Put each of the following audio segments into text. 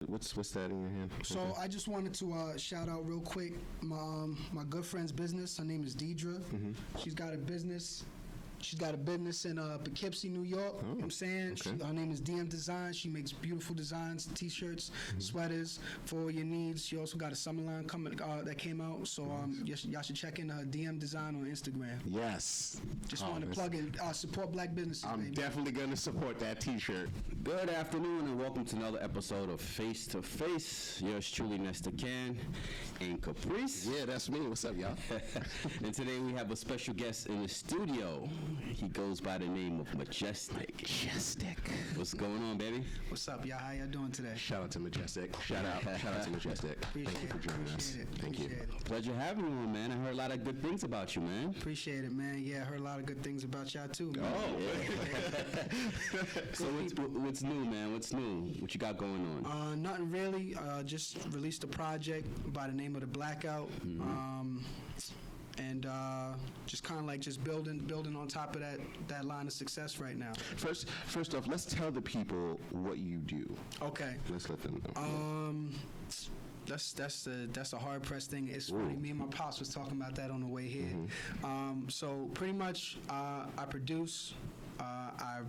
What's that in your hand? So I just wanted to shout out real quick my good friend's business. Her name is Deidre. Mm-hmm. She's got a business. She's got a business in Poughkeepsie, New York. You know what I'm saying? Okay. Her name is DM Design. She makes beautiful designs, t-shirts, sweaters for all your needs. She also got a summer line coming that came out. So y'all should check in DM Design on Instagram. Yes. Just wanted to plug in, support black businesses, I'm baby. definitely going to support that t-shirt. Good afternoon and welcome to another episode of Face to Face. Yours truly, Nesta Can and Caprice. Yeah, that's me. What's up, y'all? And today we have a special guest in the studio. He goes by the name of Majestic. Majestic. What's going on, baby? What's up, y'all? How y'all doing today? Shout out to Majestic. Shout out to Majestic. Thank you for joining us. Thank you. Pleasure having you on, man. I heard a lot of good things about you, man. Appreciate it, man. Yeah, I heard a lot of good things about y'all too, man. Oh, yeah. So what's new, man? What's new? What you got going on? Nothing really. Just released a project by the name of the BLACKOUT. And just kind of like just building on top of that line of success right now. First off, let's tell the people what you do. Okay. Let's let them know. That's a hard pressed thing. It's funny. Me and my pops was talking about that on the way here. Mm-hmm. So pretty much, I produce, I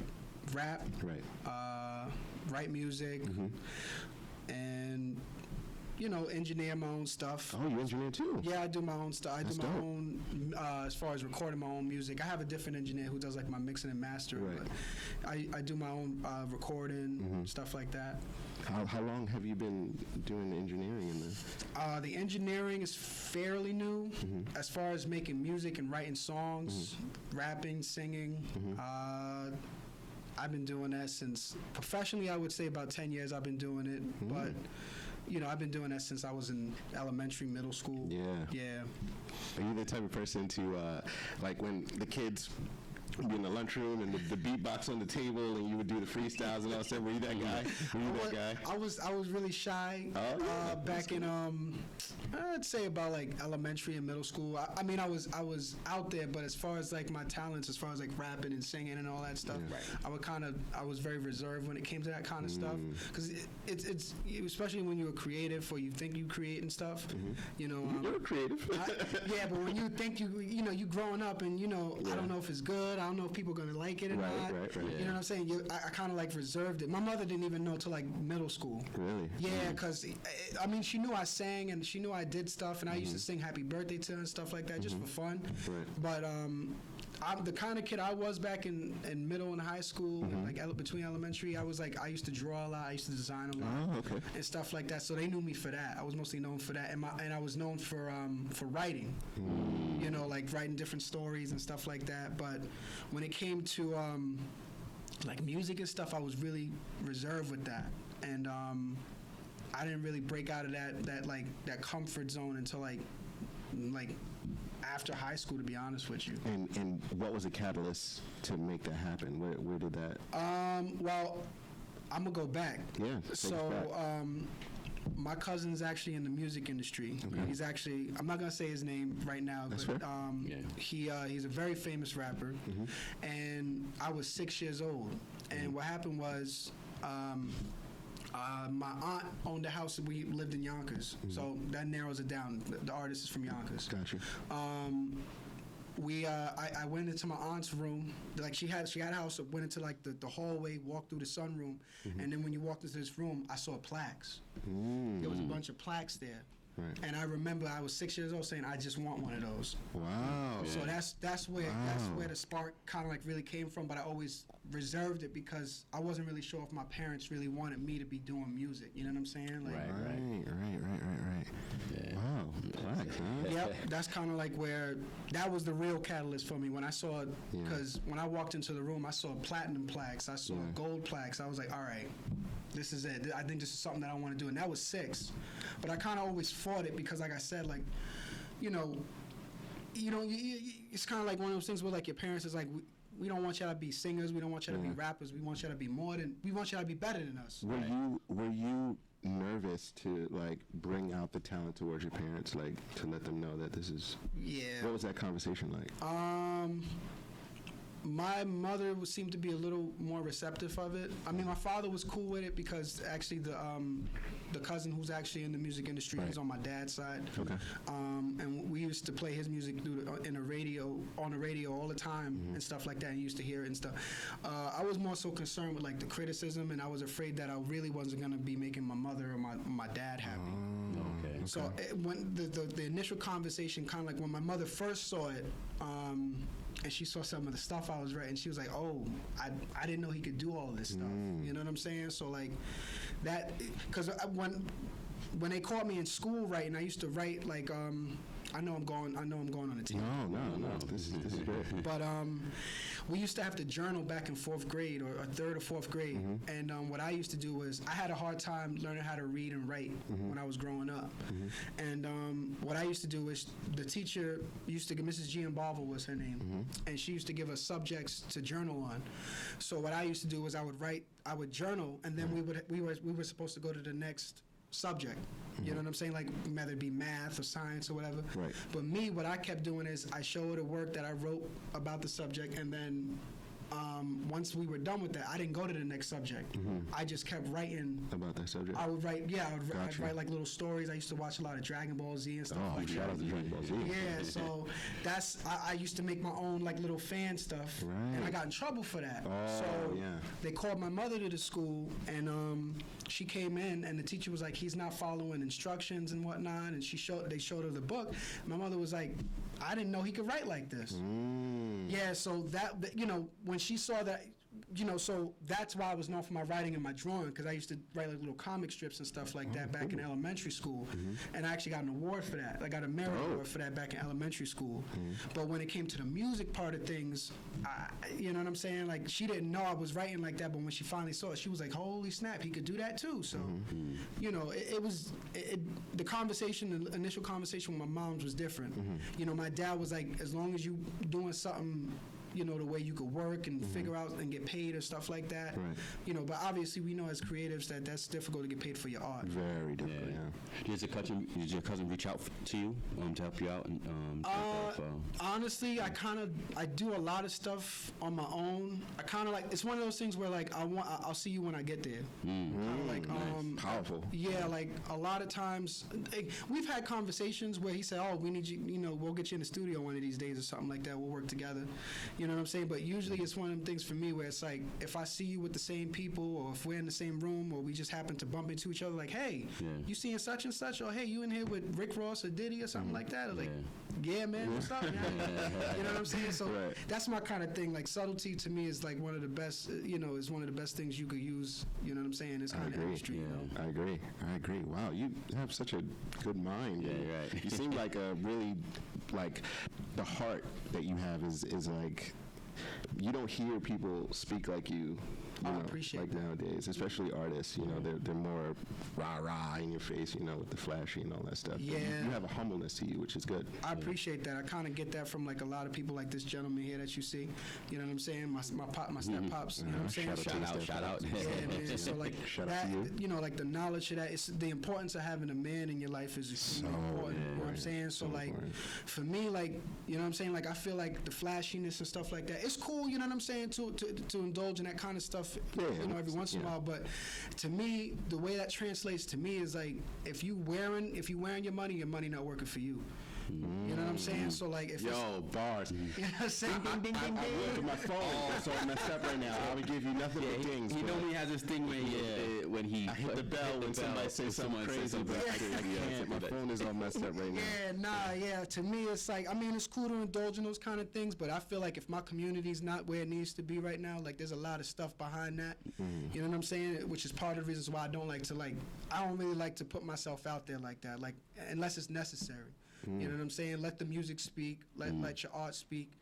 rap, Right. Write music, and engineer my own stuff. Oh, you engineer too? Yeah, I do my own stuff. I That's do my dope. own, as far as recording my own music. I have a different engineer who does like my mixing and mastering, Right. but I do my own recording, stuff like that. How long have you been doing the engineering in this? The engineering is fairly new. As far as making music and writing songs, rapping, singing, I've been doing that since, professionally, I would say about 10 years I've been doing it. But, I've been doing that since I was in elementary, middle school. Yeah. Yeah. Are you the type of person to, like when the kids would be in the lunchroom and the beatbox on the table and you would do the freestyles and all that? Were you that guy? I was really shy back in I'd say about like elementary and middle school. I mean I was out there, but as far as like my talents, as far as like rapping and singing and all that stuff, I was very reserved when it came to that kind of stuff, because it's especially when you're creative or you think you create and stuff. You're creative. Yeah, but when you think you growing up and I don't know if it's good. I don't know if people are gonna like it or not. Right. You know what I'm saying? I kind of like reserved it. My mother didn't even know till like middle school. Really? Yeah, because I mean she knew I sang and she knew I did stuff, and I used to sing Happy Birthday to her and stuff like that just for fun. Right. But I'm the kind of kid I was back in middle and high school, like between elementary. I used to draw a lot. I used to design a lot, and stuff like that. So they knew me for that. I was mostly known for that, and I was known for writing. Like writing different stories and stuff like that. But when it came to like music and stuff, I was really reserved with that, and I didn't really break out of that comfort zone until like after high school, to be honest with you. And what was the catalyst to make that happen? Where did that? Well, I'm gonna go back. Yeah. So my cousin's actually in the music industry. Okay. He's actually, I'm not gonna say his name right now, That's but fair. he's a very famous rapper, and I was 6 years old, and what happened was my aunt owned a house. We lived in Yonkers, so that narrows it down. The artist is from Yonkers. Gotcha. I went into my aunt's room. Like she had a house. I went into like the hallway, walked through the sunroom, and then when you walked into this room, I saw plaques. There was a bunch of plaques there. Right. And I remember I was 6 years old saying, I just want one of those. Wow. So that's where the spark kind of like really came from, but I always reserved it because I wasn't really sure if my parents really wanted me to be doing music. You know what I'm saying? Like, Right. Yeah. Wow. Plaques, huh? Yep, that's kind of like where that was the real catalyst for me when I saw, because when I walked into the room, I saw platinum plaques, I saw gold plaques. I was like, all right, this is it. I think this is something that I want to do. And that was 6. But I kind of always fought it because, like I said, like, it's kind of like one of those things where like your parents is like, we don't want y'all to be singers, we don't want y'all to be rappers, we want y'all to be we want y'all to be better than us. Were you nervous to like bring out the talent towards your parents, like to let them know that this is? Yeah. What was that conversation like? My mother seemed to be a little more receptive of it. I mean, my father was cool with it because actually the cousin who's actually in the music industry is on my dad's side. Okay. And we used to play his music on the radio all the time and stuff like that. And used to hear it and stuff. I was more so concerned with like the criticism, and I was afraid that I really wasn't gonna be making my mother or my dad happy. Okay. So when the initial conversation, kind of like when my mother first saw it, and she saw some of the stuff I was writing, she was like, "Oh, I didn't know he could do all this stuff." You know what I'm saying? So like that, because when they called me in school writing, I used to write like I know I'm going on a team. No. This is great. But we used to have to journal back in fourth grade or third or fourth grade. And what I used to do was I had a hard time learning how to read and write when I was growing up. And what I used to do is the teacher used to, Mrs. Giambalvo was her name, and she used to give us subjects to journal on. So what I used to do was I would journal, and then we were supposed to go to the next subject. You know what I'm saying? Like whether it be math or science or whatever. Right. But me, what I kept doing is I showed a work that I wrote about the subject, and then once we were done with that, I didn't go to the next subject. I just kept writing About that subject? I would write, I'd Gotcha. write like little stories. I used to watch a lot of Dragon Ball Z and stuff Oh, like shout that. out to Dragon Ball Z. Yeah, so I used to make my own like little fan stuff, and I Right. got in trouble for that. Oh, so yeah. they called my mother to the school, and she came in, and the teacher was like, "He's not following instructions and whatnot." And they showed her the book. My mother was like, "I didn't know he could write like this." Yeah, so that when she saw that. So that's why I was known for my writing and my drawing, because I used to write like little comic strips and stuff like that back in elementary school, and I actually got an award for that. I got a merit award for that back in elementary school. But when it came to the music part of things, you know what I'm saying? Like she didn't know I was writing like that, but when she finally saw it, she was like, "Holy snap, he could do that too." So, the conversation, the initial conversation with my mom was different. My dad was like, "As long as you doing something." The way you could work and figure out and get paid or stuff like that. Right. But obviously we know as creatives that's difficult to get paid for your art. Very difficult, yeah. Did your cousin reach out to you to help you out? And, honestly, I do a lot of stuff on my own. I kind of like, it's one of those things where like I'll see you when I get there. Like Powerful. Yeah, like a lot of times we've had conversations where he said, "Oh, we need you. We'll get you in the studio one of these days or something like that. We'll work together." You know what I'm saying? But usually it's one of them things for me where it's like, if I see you with the same people, or if we're in the same room, or we just happen to bump into each other, like, "Hey, you seeing such and such?" Or, "Hey, you in here with Rick Ross or Diddy or something like that?" Or like, "Yeah, man, what's up?" Man? You know what I'm saying? So that's my kind of thing. Like subtlety to me is like one of the best, is one of the best things you could use, you know what I'm saying, in this kind of industry. I agree. Wow, you have such a good mind. Yeah, right. You seem like a really, like, the heart that you have is like, you don't hear people speak like you. I appreciate like that. nowadays, especially artists, they're more rah in your face, with the flashy and all that stuff. But Yeah. you have a humbleness to you, which is good. I appreciate that. I kind of get that from like a lot of people, like this gentleman here that you see. You know what I'm saying? My step pops. You know what I'm saying? Shout out. Yeah, man. So like Shout out that, to you. Like the knowledge of that, it's the importance of having a man in your life is extremely important. You know what I'm saying? So like, important. for me, like, you know what I'm saying? Like I feel like the flashiness and stuff like that, it's cool. You know what I'm saying? To indulge in that kind of stuff. Every once in a while. But to me, the way that translates to me is like, if you wearing your money not working for you. You know what I'm saying? So like, if bars. you know what I'm saying? I look at my phone, so I'm messed up right now. I would give you nothing but dings. He but normally has this thing when he I hit the bell when somebody says something crazy, but I can't. My phone is all messed up right now. To me, it's like, I mean, it's cool to indulge in those kind of things, but I feel like if my community's not where it needs to be right now, like there's a lot of stuff behind that. You know what I'm saying? Which is part of the reasons why I don't really like to put myself out there like that, like unless it's necessary. You know what I'm saying? Let the music speak. Let your art speak.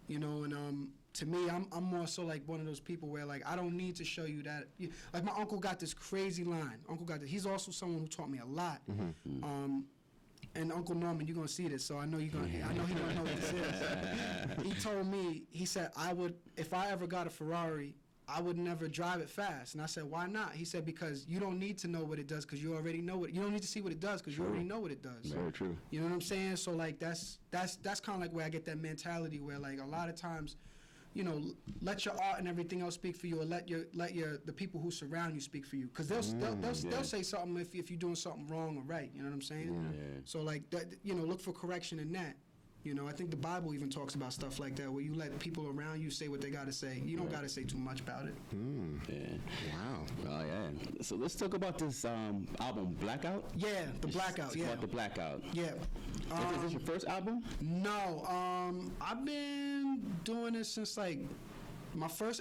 And to me, I'm more so like one of those people where like I don't need to show you that. Like my uncle got this crazy line. He's also someone who taught me a lot. And Uncle Norman, you're gonna see this, so I know he gonna know what this is. He told me, he said, if I ever got a Ferrari, I would never drive it fast. And I said, why not? He said, because you don't need to know what it does, because you already know it. You don't need to see what it does, because you already know what it does. Very true. You know what I'm saying? So like that's kind of like where I get that mentality where like a lot of times let your art and everything else speak for you, or let the people who surround you speak for you, because they'll say something if you're doing something wrong or right. You know what I'm saying? Yeah. So like that, look for correction in that. I think the Bible even talks about stuff like that, where you let people around you say what they got to say. You don't got to say too much about it. Yeah. Wow. Oh yeah. So let's talk about this album, Blackout. Yeah, the Blackout. It's called the Blackout. Yeah. Is this your first album? No. I've been doing this since like my first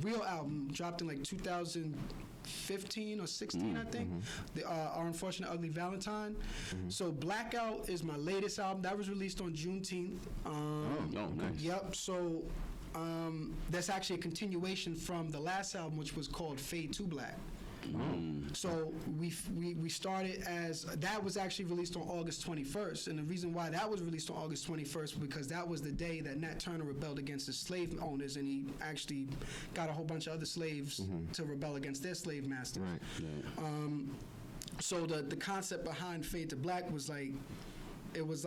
real album dropped in like 2015 or 16, I think. Our Unfortunate Ugly Valentine. So Blackout is my latest album. That was released on Juneteenth. Nice. Yep. So that's actually a continuation from the last album, which was called Fade to Black. So we started as that was actually released on August 21st, and the reason why that was released on August 21st was because that was the day that Nat Turner rebelled against the slave owners, and he actually got a whole bunch of other slaves to rebel against their slave masters. Right. So the concept behind Fade to Black was like. It was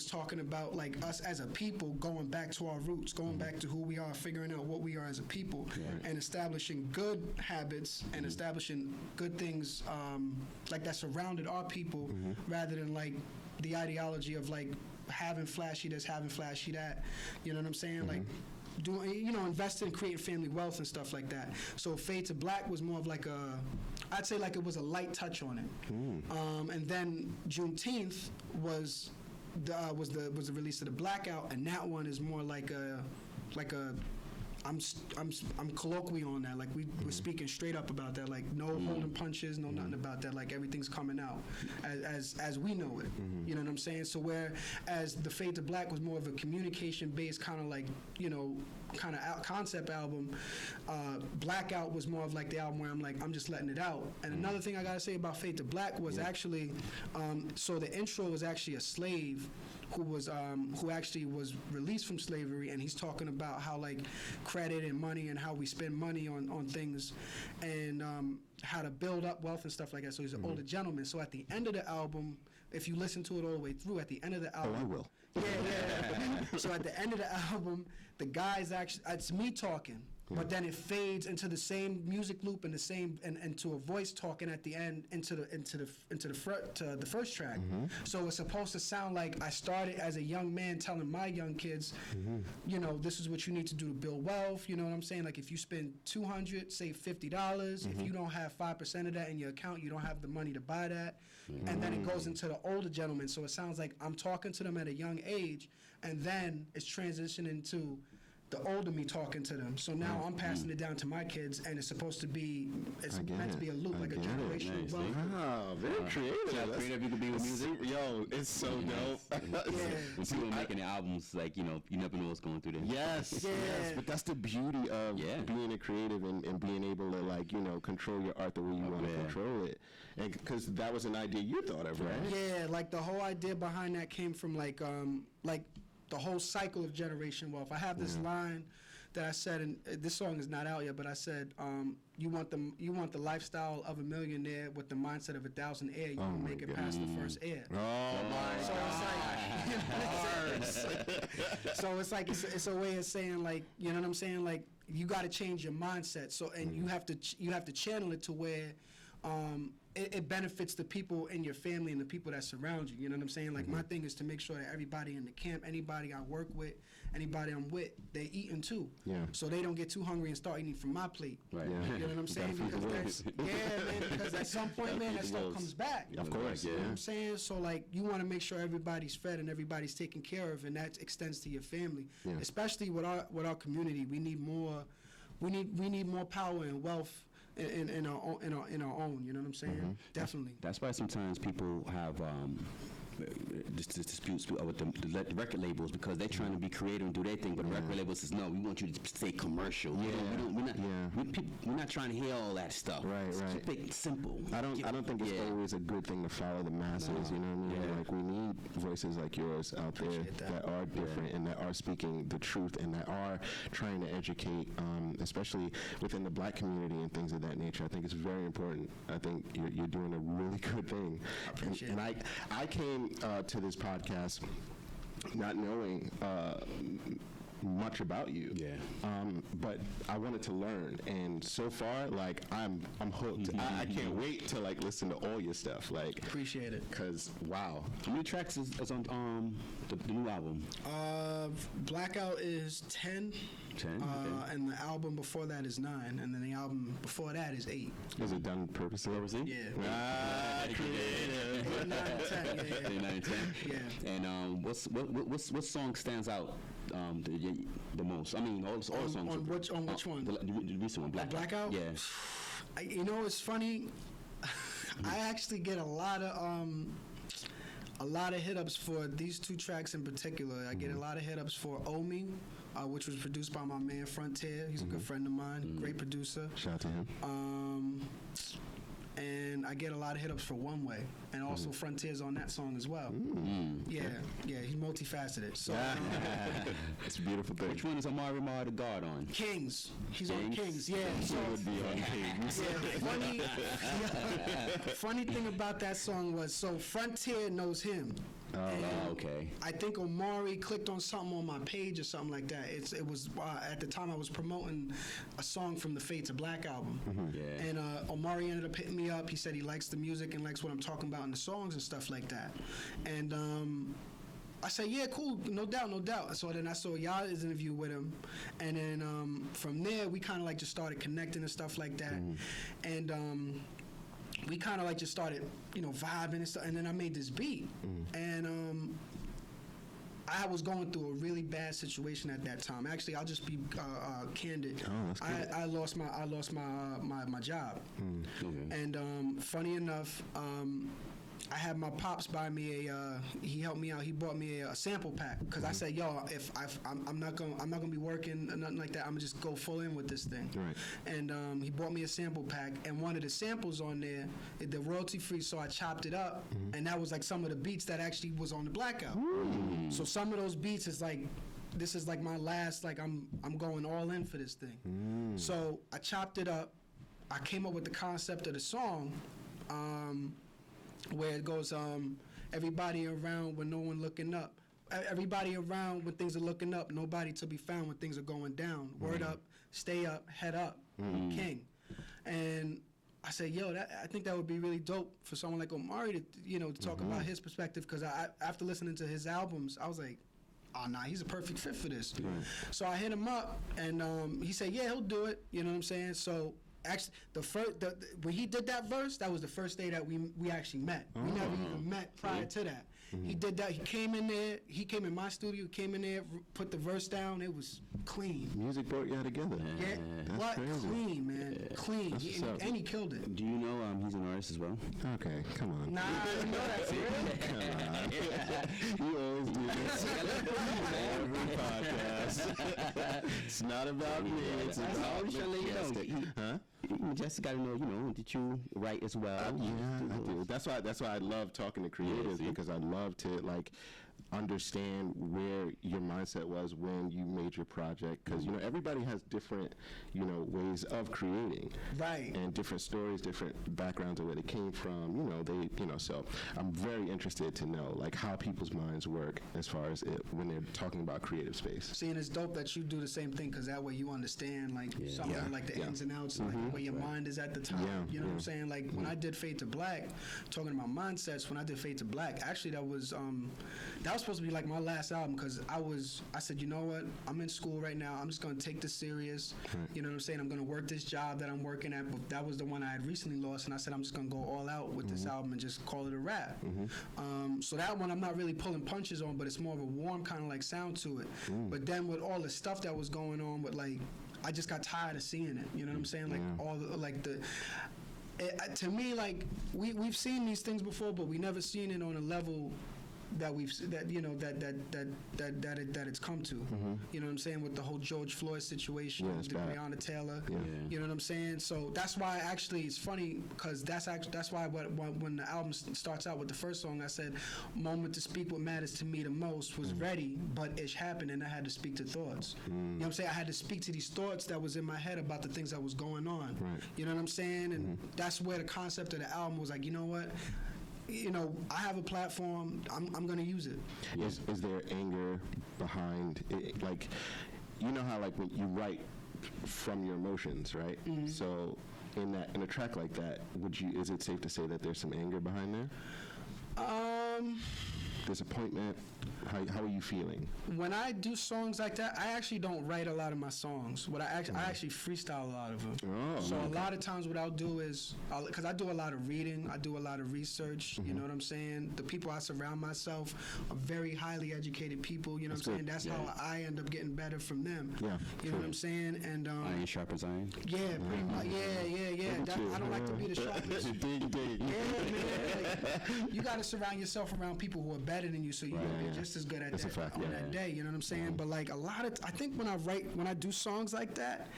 talking about like us as a people going back to our roots, going back to who we are, figuring out what we are as a people, and establishing good habits and establishing good things like that surrounded our people, rather than like the ideology of like having flashy this, having flashy that. You know what I'm saying? Like doing, investing in creating family wealth and stuff like that. So Fade to Black was more of like I'd say like it was a light touch on it. And then Juneteenth was the release of the Blackout, and that one is more like a I'm colloquial on that. Like we're speaking straight up about that. Like no holding punches, no nothing about that. Like everything's coming out as we know it. You know what I'm saying? So whereas the Fade to Black was more of a communication based kind of like kind of concept album, Blackout was more of like the album where I'm like I'm just letting it out. And another thing I gotta say about Fade to Black was actually so the intro was actually a slave who actually was released from slavery, and he's talking about how like credit and money and how we spend money on things, and how to build up wealth and stuff like that. So he's an older gentleman. So at the end of the album, if you listen to it all the way through, at the end of the album, I will. Yeah. So at the end of the album, the guy's actually it's me talking. But then it fades into the same music loop and the same and to a voice talking at the end into the first track. So it's supposed to sound like I started as a young man telling my young kids, this is what you need to do to build wealth. You know what I'm saying? Like if you spend $200, save $50. If you don't have 5% of that in your account, you don't have the money to buy that. And then it goes into the older gentleman. So it sounds like I'm talking to them at a young age, and then it's transitioning to the older me talking to them. So now I'm passing it down to my kids, and it's meant to be a loop, like a generational wealth. Wow, very creative. How creative you can be with music. Yo, it's so dope. When people making the albums, like, you never know what's going through there. Yes, but that's the beauty of being a creative and being able to, like, control your art the way you want to control it. And because that was an idea you thought of, right? Yeah, like the whole idea behind that came from like the whole cycle of generation wealth. I have this line that I said, and this song is not out yet, but I said, you want the lifestyle of a millionaire with the mindset of 1,000 heir. You don't make it past the first heir. Oh my God! So it's like it's a way of saying, like, you know what I'm saying? Like you got to change your mindset. So and you have to channel it to where it benefits the people in your family and the people that surround you. You know what I'm saying? Like my thing is to make sure that everybody in the camp, anybody I work with, anybody I'm with, they're eating too. Yeah. So they don't get too hungry and start eating from my plate. Right. Yeah. You know what I'm saying? Because at some point, man, that stuff comes back. Of course. You know what I'm saying? So like you want to make sure everybody's fed and everybody's taken care of, and that extends to your family. Yeah. Especially with our community, we need more power and wealth in our own, you know what I'm saying? Definitely. That's why sometimes people have disputes with the record labels, because they're trying to be creative and do their thing, but the record label says, no, we want you to stay commercial. We're not trying to hear all that stuff. Right. Keep it simple. I don't think it's always a good thing to follow the masses. You know what I mean? Like we need voices like yours out there that are different and that are speaking the truth and that are trying to educate, especially within the black community and things of that nature. I think it's very important. I think you're doing a really good thing. I appreciate it. I came to this podcast not knowing much about you. Yeah. But I wanted to learn, and so far, like I'm hooked. I can't wait to like listen to all your stuff. Like Appreciate it. Cause wow. How many tracks is on the new album? Blackout is 10. 10. Okay. And the album before that is 9, and then the album before that is 8. Is it done purposely? Yeah. Creative. 8, 9, 10. Yeah. 8, 9, 10. Yeah. And what song stands out the most? I mean, all songs. On which one? The recent one, Blackout. Blackout? Yeah. It's funny. I actually get a lot of hit-ups for these 2 tracks in particular. I get a lot of hit-ups for Owe Me, which was produced by my man Frontier. He's a good friend of mine, great producer. Shout out to him. And I get a lot of hit-ups for One Way, and also Frontier's on that song as well. Yeah, he's multifaceted. So It's a beautiful thing. Which one is Amari Mar the God on? Kings. He's on Kings. Yeah. So would be on Kings. Funny thing about that song was, so Frontier knows him. Okay. I think Omari clicked on something on my page or something like that. It was at the time I was promoting a song from the Fade to Black album. Yeah. And Omari ended up hitting me up. He said he likes the music and likes what I'm talking about in the songs and stuff like that. And I said, yeah, cool, no doubt. So then I saw y'all's interview with him, and then from there we kind of like just started connecting and stuff like that. And we kind of like just started, vibing and stuff. And then I made this beat, and I was going through a really bad situation at that time. Actually, I'll just be candid. Oh, that's good. I lost my job, and funny enough, I had my pops buy me he helped me out. He bought me a sample pack because I said, yo, if I'm not gonna be working or nothing like that. I'm gonna just go full in with this thing. Right. And he bought me a sample pack, and one of the samples on there, the royalty free. So I chopped it up, and that was like some of the beats that actually was on the Blackout. So some of those beats is like, this is like my last, like I'm going all in for this thing. So I chopped it up. I came up with the concept of the song. Where it goes, everybody around when no one looking up. Everybody around when things are looking up. Nobody to be found when things are going down. Word up, stay up, head up, king. And I said, yo, I think that would be really dope for someone like Omari to talk about his perspective. Because after listening to his albums, I was like, oh, nah, he's a perfect fit for this. Right. So I hit him up, and he said, yeah, he'll do it. You know what I'm saying? So actually, when he did that verse, that was the first day that we actually met. We never even met prior to that. He did that. He came in there. He came in my studio. Came in there, put the verse down. It was clean. Music brought y'all together. Yeah, that's crazy. Clean, man. Clean. And he killed it. Do you know he's an artist as well? Okay, come on. Nah, I know that's real. Come on. You always do this. Every podcast. It's not about me. It's about Majestic. Huh? Majestic got to know, did you write as well? Yeah, I do. That's why I love talking to creatives, because I love to like understand where your mindset was when you made your project, because everybody has different ways of creating, right, and different stories, different backgrounds of where they came from. So I'm very interested to know like how people's minds work as far as when they're talking about creative space. See, and it's dope that you do the same thing, because that way you understand like something like the ins and outs, like where your mind is at the time. You know what I'm saying? Like when I did Fade to Black, talking about mindsets, when I did Fade to Black, actually that was supposed to be like my last album, because I said, you know what, I'm in school right now, I'm just gonna take this serious. You know what I'm saying? I'm gonna work this job that I'm working at, but that was the one I had recently lost, and I said I'm just gonna go all out with this album and just call it a wrap. So that one I'm not really pulling punches on, but it's more of a warm kind of like sound to it. But then with all the stuff that was going on with like, I just got tired of seeing it. You know what I'm saying? Like all the to me, like we've seen these things before, but we never seen it on a level that it's come to. You know what I'm saying, with the whole George Floyd situation, with Breonna Taylor. You know what I'm saying? So that's why actually it's funny, because that's why when the album starts out with the first song, I said, "Moment to speak what matters to me the most was ready, but it happened, and I had to speak to thoughts." You know what I'm saying? I had to speak to these thoughts that was in my head about the things that was going on. You know what I'm saying? And that's where the concept of the album was like, you know what? I have a platform. I'm going to use it. Is there anger behind it? Like, you know how like when you write from your emotions, right? So in a track like that, is it safe to say that there's some anger behind there? Disappointment. How are you feeling? When I do songs like that, I actually don't write a lot of my songs. I actually freestyle a lot of them. Oh, so okay. a lot of times what I'll do is, because I do a lot of reading, I do a lot of research, you know what I'm saying? The people I surround myself are very highly educated people, you know what I'm saying? That's how I end up getting better from them. Yeah, you know what I'm saying? And iron sharpens iron. yeah, pretty much. Yeah. I don't like to be the sharpest. Yeah, man. Like, you got to surround yourself around people who are better than you, so you're gonna be just as good at That's that a fact, on that day. You know what I'm saying? But like I think when I do songs like that,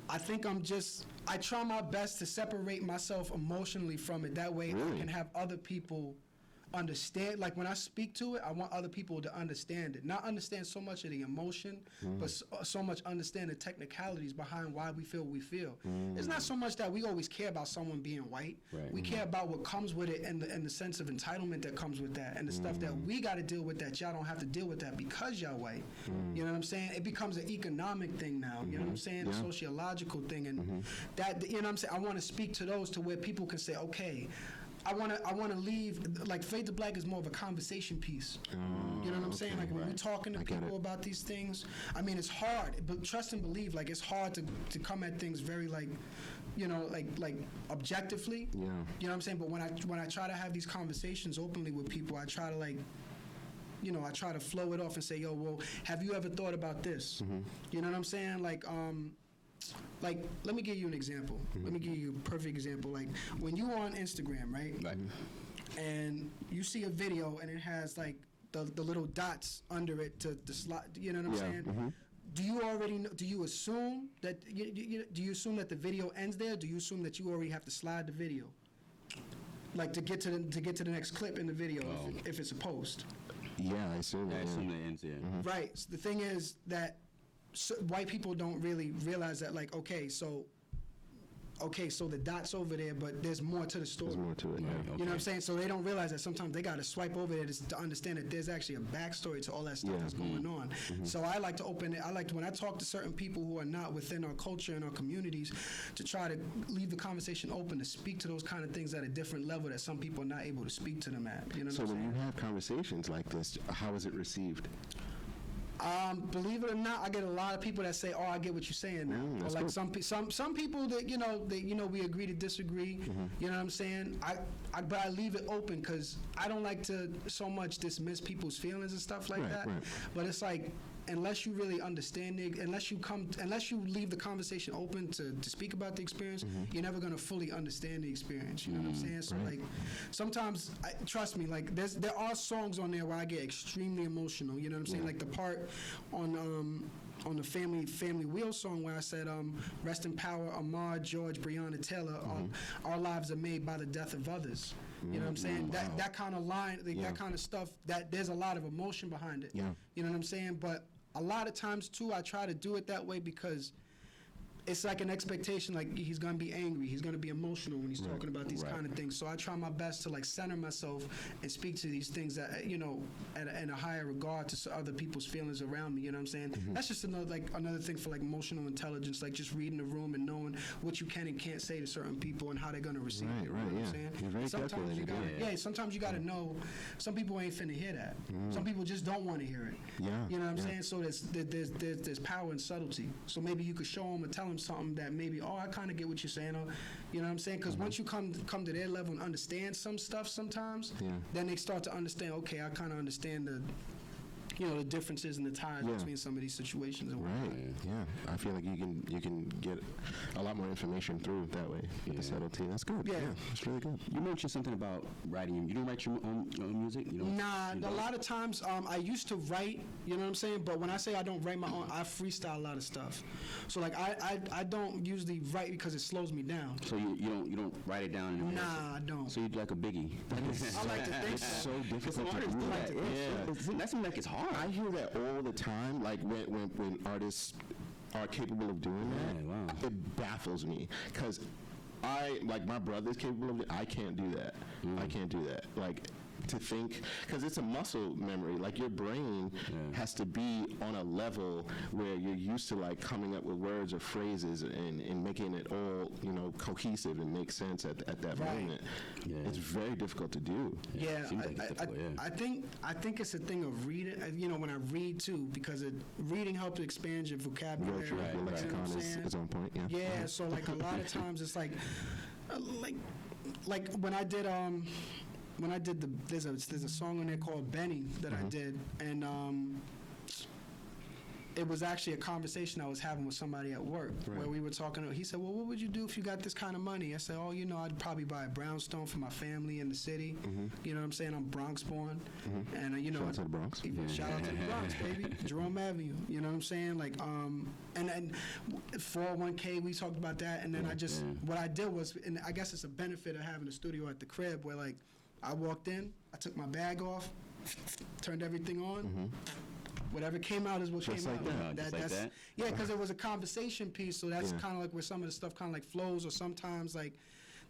I think I try my best to separate myself emotionally from it. That way I can have other people understand. Like when I speak to it, I want other people to understand it. Not understand so much of the emotion, but so much understand the technicalities behind why we feel what we feel. It's not so much that we always care about someone being white. Right. We care about what comes with it and the sense of entitlement that comes with that, and the stuff that we got to deal with that y'all don't have to deal with that because y'all white. You know what I'm saying? It becomes an economic thing now. You know what I'm saying? A sociological thing, and that, you know what I'm saying? I want to speak to those to where people can say, okay, I want to leave, like Fade to Black is more of a conversation piece. You know what I'm saying? Like when we're talking to people about these things, I mean, it's hard, but trust and believe, like it's hard to come at things very like, you know, like objectively. Yeah. You know what I'm saying? But when I try to have these conversations openly with people, I try to like, you know, I try to flow it off and say, yo, well, have you ever thought about this? You know what I'm saying? Like, let me give you an example. Let me give you a perfect example. Like, when you on Instagram, right? And you see a video and it has, like, the little dots under it to slide, you know what I'm saying? Do you already know, do you assume that, do you assume that the video ends there? Do you assume that you already have to slide the video? Like, to get to the next clip in the video, if it's a post? Yeah, I assume I assume that ends there. Right. So the thing is that white people don't really realize that, like, okay, so the dot's over there, but there's more to the story. There's more to it, yeah. You know what I'm saying? So they don't realize that sometimes they got to swipe over there to understand that there's actually a backstory to all that stuff that's going on. So I like to open it. I like to, when I talk to certain people who are not within our culture and our communities, to try to leave the conversation open to speak to those kind of things at a different level that some people are not able to speak to them at. You know what So I'm when saying? you have conversations like this, how is it received? Believe it or not, I get a lot of people that say, "Oh, I get what you're saying now." Or like some people that we agree to disagree. You know what I'm saying? But I leave it open because I don't like to so much dismiss people's feelings and stuff like that. Right. But it's like, unless you really understand it, unless you leave the conversation open to speak about the experience, you're never gonna fully understand the experience. You know what I'm saying? So like, sometimes, trust me, like there are songs on there where I get extremely emotional. You know what I'm saying? Like the part on the Family Wheel song where I said, rest in power, Ahmaud, George, Breonna Taylor, our lives are made by the death of others. You know what I'm saying? That kind of line, that kind of stuff, that there's a lot of emotion behind it. Yeah. You know what I'm saying? But a lot of times, too, I try to do it that way because it's like an expectation, like he's going to be angry, he's going to be emotional when he's talking about these kind of things. So I try my best to like center myself and speak to these things that, you know, in a higher regard to other people's feelings around me. You know what I'm saying? That's just another thing for like emotional intelligence, like just reading the room and knowing what you can and can't say to certain people and how they're going to receive it. You know what I'm saying? You're very sometimes you calculated. gotta, sometimes you got to know some people ain't finna hear that. Some people just don't want to hear it. Yeah. You know what I'm saying? So there's power in subtlety. So maybe you could show them or tell them something that maybe, I kind of get what you're saying, or, you know what I'm saying? Because once you come to their level and understand some stuff sometimes, then they start to understand, okay, I kind of understand the differences and the ties between some of these situations. Right. Yeah. I feel like you can get a lot more information through that way with the subtlety. That's good. Yeah. It's really good. You mentioned something about writing. You don't write your own music? Nah, a lot of times I used to write, you know what I'm saying? But when I say I don't write my own, I freestyle a lot of stuff. So like I don't usually write because it slows me down. So you don't write it down in Nah, I don't. So you're like a Biggie. I like to think so. So difficult to artists do do that. that. That seems like it's hard. I hear that all the time, like when artists are capable of doing that. Wow. It baffles me because my brother's capable of it. I can't do that. I can't do that. Like, to think, because it's a muscle memory. Like your brain has to be on a level where you're used to like coming up with words or phrases and making it all, you know, cohesive and make sense at that moment. Yeah. It's very difficult to do. Yeah, I think it's a thing of reading. You know, when I read too, because reading helps expand your vocabulary. Your lexicon is on point. Yeah. Yeah. So like a lot of times it's like when I did there's a song on there called Benny that I did, and it was actually a conversation I was having with somebody at work where we were talking. He said, well, what would you do if you got this kind of money? I said, oh, you know, I'd probably buy a brownstone for my family in the city. You know what I'm saying? I'm Bronx born. And, you know. Shout out to the Bronx. Shout out to the Bronx, baby. Jerome Avenue. You know what I'm saying? Like, and 401k, we talked about that. And then what I did was, and I guess it's a benefit of having a studio at the crib where, like, I walked in, I took my bag off, turned everything on. Whatever came out is what just came like out. Just like that? Yeah, because it was a conversation piece, so that's kind of like where some of the stuff kind of like flows, or sometimes like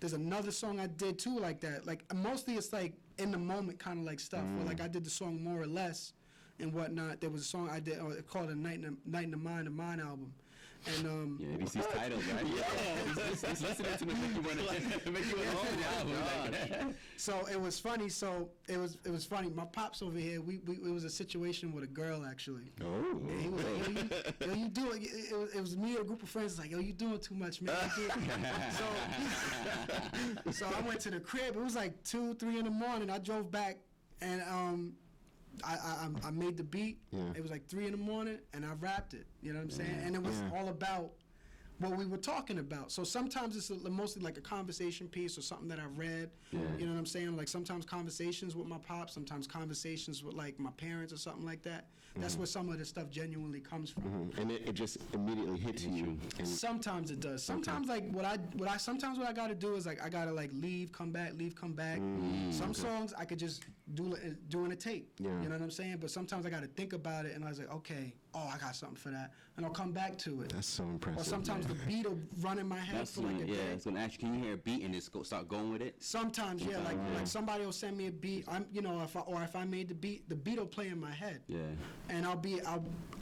there's another song I did too like that. Like mostly it's like in the moment kind of like stuff. Where like I did the song More or Less and whatnot. There was a song I did called a Night in the Mind of Mine album. And ABC's titles, right? It's listening to me make you want to own the album. So it was funny. So it was funny. My pops over here. It was a situation with a girl actually. Oh. And he was like, yo, you doing? It was me and a group of friends. Like, yo, you doing too much, man. So I went to the crib. It was like 2, 3 in the morning. I drove back and I made the beat. It was like 3 in the morning, and I rapped it. You know what I'm saying? And it was all about what we were talking about. So sometimes it's mostly like a conversation piece or something that I read. You know what I'm saying? Like sometimes conversations with my pops, sometimes conversations with like my parents or something like that. That's where some of the stuff genuinely comes from. And it just immediately hits you. And sometimes it does. Sometimes like what I gotta do is like I gotta like leave, come back. Some songs I could just do in a tape. You know what I'm saying? But sometimes I gotta think about it, and I was like, okay, I got something for that, and I'll come back to it. That's so impressive. Or sometimes the beat will run in my head for like a day. I was gonna ask you, can you hear a beat and just start going with it? Sometimes, like somebody will send me a beat. If I made the beat will play in my head. Yeah. And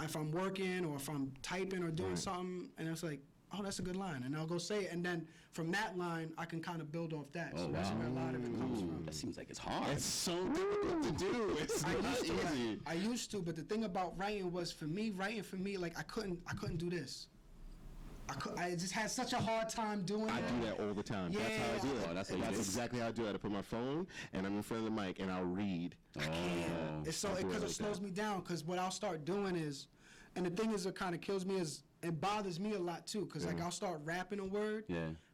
if I'm working or if I'm typing or doing something, and it's like, oh, that's a good line, and I'll go say it, and then from that line I can kind of build off that. So that's where a lot of it comes from. That seems like it's hard. It's so difficult to do. It's not easy. I used to, but the thing about writing was writing for me, like I couldn't do this. I just had such a hard time doing it. I do that all the time. Yeah. That's how I do it. That's exactly how I do it. I put my phone and I'm in front of the mic and I'll read. I can't. It's so because it slows me down. Because what I'll start doing is, and the thing is, what kind of kills me is it bothers me a lot too. Because like I'll start rapping a word,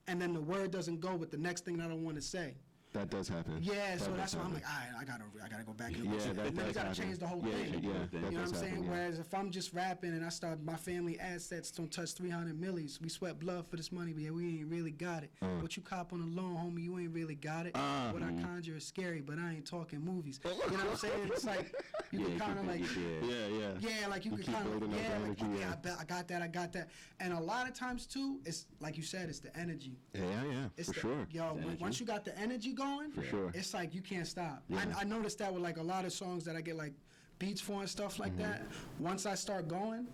and then the word doesn't go with the next thing that I want to say. That does happen. Yeah, so that's why I'm like, all right, I gotta go back and then you gotta change the whole thing. You know what I'm saying? Whereas if I'm just rapping and I start, my family assets don't touch 300 millis. We sweat blood for this money, but we ain't really got it. What you cop on the loan, homie, you ain't really got it. What I conjure is scary, but I ain't talking movies. You know what I'm saying? It's like you can kind of like like you can kind of I got that. And a lot of times too, it's like you said, it's the energy. For sure. Yo, once you got the energy going, for sure, it's like you can't stop. I noticed that with like a lot of songs that I get like beats for and stuff like that. Once I start going,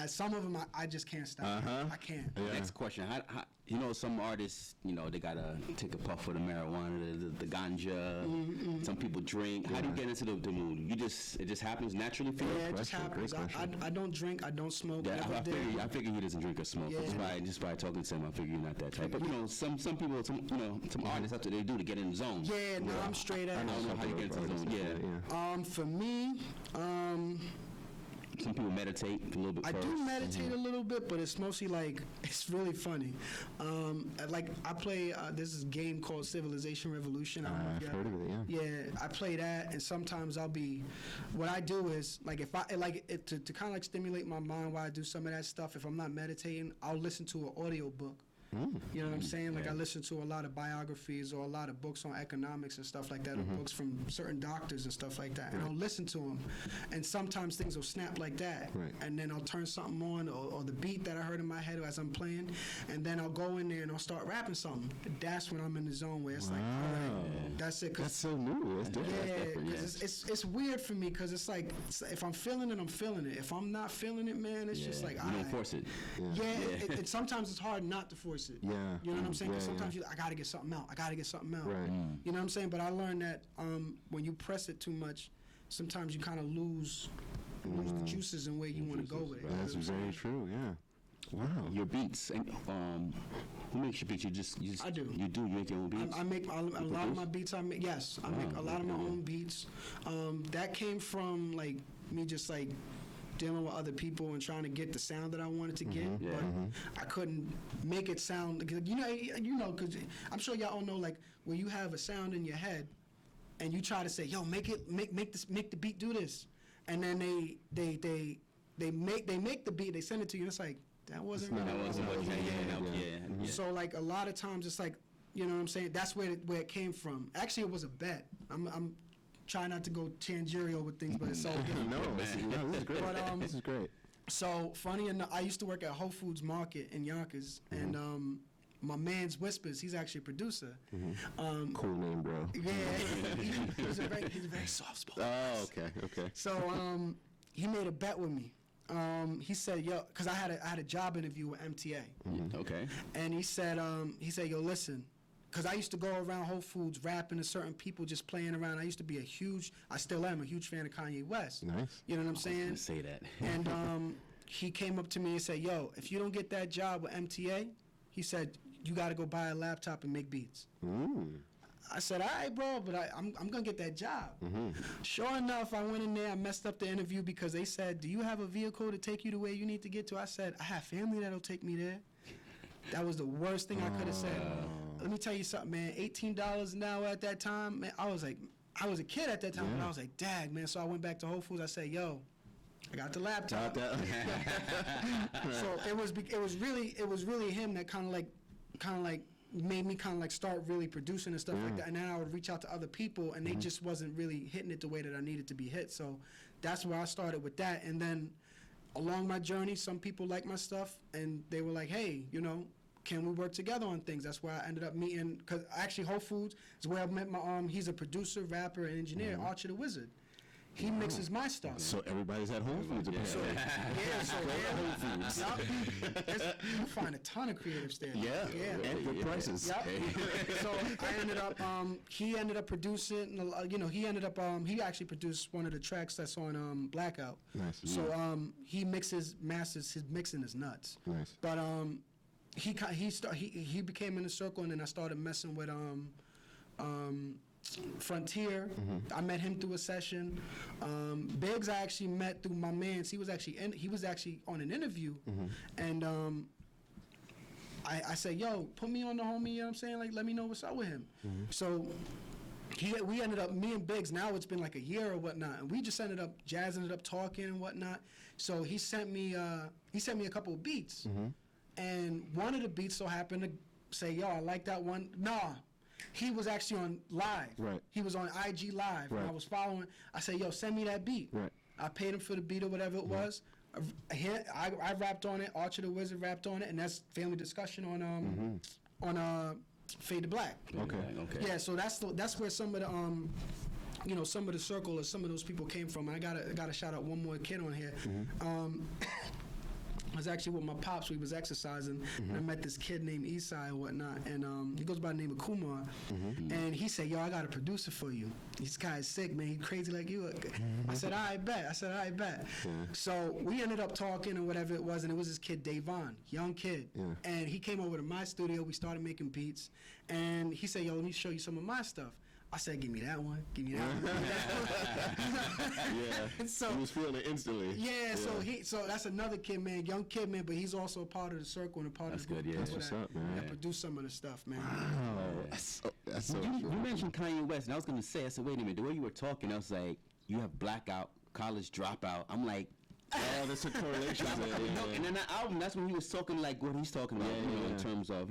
some of them I just can't stop. I can't. Next question: how you know some artists, they gotta take a puff of the marijuana, the ganja. Some people drink. How do you get into the mood? It just happens naturally for you? Yeah, it just happens. I don't drink. I don't smoke. I figure he doesn't drink or smoke. Just by talking to him, I figure you're not that type. But some people, some artists, that's what they do to get in the zone. Yeah, no, I'm straight at it. I don't know how you get into the zone. For me, some people meditate a little bit. I do meditate a little bit, but it's mostly like, it's really funny. Like I play there's this game called Civilization Revolution. I've heard of it. Yeah, I play that, and sometimes what I do is like to kind of like stimulate my mind while I do some of that stuff. If I'm not meditating, I'll listen to an audio book. You know what I'm saying? Like I listen to a lot of biographies or a lot of books on economics and stuff like that, or books from certain doctors and stuff like that. And I'll listen to them, and sometimes things will snap like that. Right. And then I'll turn something on, or the beat that I heard in my head as I'm playing, and then I'll go in there and I'll start rapping something. That's when I'm in the zone where it's like, all right, that's it. That's so new. That's different. Yeah, because it's weird for me, because it's like, if I'm feeling it, I'm feeling it. If I'm not feeling it, man, it's just like, you don't force it. It sometimes it's hard not to force it. Yeah. You know what I'm saying? Because Yeah, sometimes I gotta get something out. I gotta get something out. Right. You know what I'm saying? But I learned that when you press it too much, sometimes you kind of lose the juices and where you want to go with it. That's very true. Yeah. Wow. Your beats, and who makes your beats? You just I do. You make your own beats. I make a lot of my beats. I make a lot of my own beats. That came from like me just like dealing with other people and trying to get the sound that I wanted to get, but I couldn't make it sound. You know, because I'm sure y'all all know, like where you have a sound in your head, and you try to say, "Yo, make the beat do this," and then they make the beat, they send it to you, and it's like that wasn't what Yeah. So like a lot of times it's like, you know what I'm saying? That's where it came from. Actually, it was a bet. I'm trying not to go tangerial with things, but it's so good. No, this is great. But, this is great. So funny enough, I used to work at Whole Foods Market in Yonkers, and my man's Whispers, he's actually a producer. Cool name, bro. Yeah, he's a very soft-spoken. Oh, okay. So he made a bet with me. He said, "Yo," because I had a job interview with MTA. Okay. And he said, "Yo, listen." Because I used to go around Whole Foods rapping to certain people, just playing around. I still am a huge fan of Kanye West. Nice. You know what I'm saying? I say that. And he came up to me and said, "Yo, if you don't get that job with MTA," he said, "you got to go buy a laptop and make beats." I said, "All right, bro, but I'm gonna get that job." Sure enough, I went in there. I messed up the interview because they said, "Do you have a vehicle to take you to where you need to get to?" I said, "I have family that'll take me there." That was the worst thing I could have said. Let me tell you something, man. $18 an hour at that time, man. I was a kid at that time, but I was like, "Dag, man." So I went back to Whole Foods. I said, "Yo, I got the laptop." So it was really him that kind of like made me kind of like start really producing and stuff like that. And then I would reach out to other people, and they just wasn't really hitting it the way that I needed to be hit. So that's where I started with that. And then along my journey, some people liked my stuff, and they were like, "Hey, you know, can we work together on things?" That's where I ended up meeting, because actually Whole Foods is where I met my he's a producer, rapper, and engineer, Archer the Wizard. He mixes my stuff. So everybody's at Whole Foods. So you find a ton of creatives there. And good prices. Yep. So I ended up, he ended up producing, he actually produced one of the tracks that's on Blackout. Nice. So he masters, his mixing is nuts. Nice. But he became in the circle, and then I started messing with Frontier. I met him through a session. Biggs I actually met through my man's. He was actually on an interview, and I said, "Yo, put me on the homie." You know what I'm saying? Like, let me know what's up with him. So we ended up, me and Biggs. Now it's been like a year or whatnot, and we just ended up jazzing it up, talking and whatnot. So he sent me a couple of beats, and one of the beats so happened to say, "Yo, I like that one." Nah. He was actually on live. Right. He was on IG live. Right. And I was following. I said, "Yo, send me that beat." Right. I paid him for the beat or whatever it was. I rapped on it. Archer the Wizard rapped on it, and that's Family Discussion on Fade to Black. Okay. Yeah. So that's where some of the some of the circle or some of those people came from. And I gotta shout out one more kid on here. I was actually with my pops. We was exercising, and I met this kid named Isai and whatnot, and he goes by the name of Kumar, and he said, "Yo, I got a producer for you. This guy is sick, man. He crazy like you." I said, "I bet." So we ended up talking and whatever it was, and it was this kid, Davon, young kid, and he came over to my studio. We started making beats, and he said, "Yo, let me show you some of my stuff." I said, "Give me that one. Give me that one." So he was feeling it instantly. Yeah. So that's another kid, man, young kid, man, but he's also a part of the circle and a part of the group. That's what's up, man. That produced some of the stuff, man. Wow. That's so You mentioned Kanye West, and I was gonna say, I said, wait a minute, the way you were talking, I was like, you have Blackout, College Dropout. I'm like, Oh, there's a correlation there. And then that album, that's when he was talking like what he's talking about, in terms of,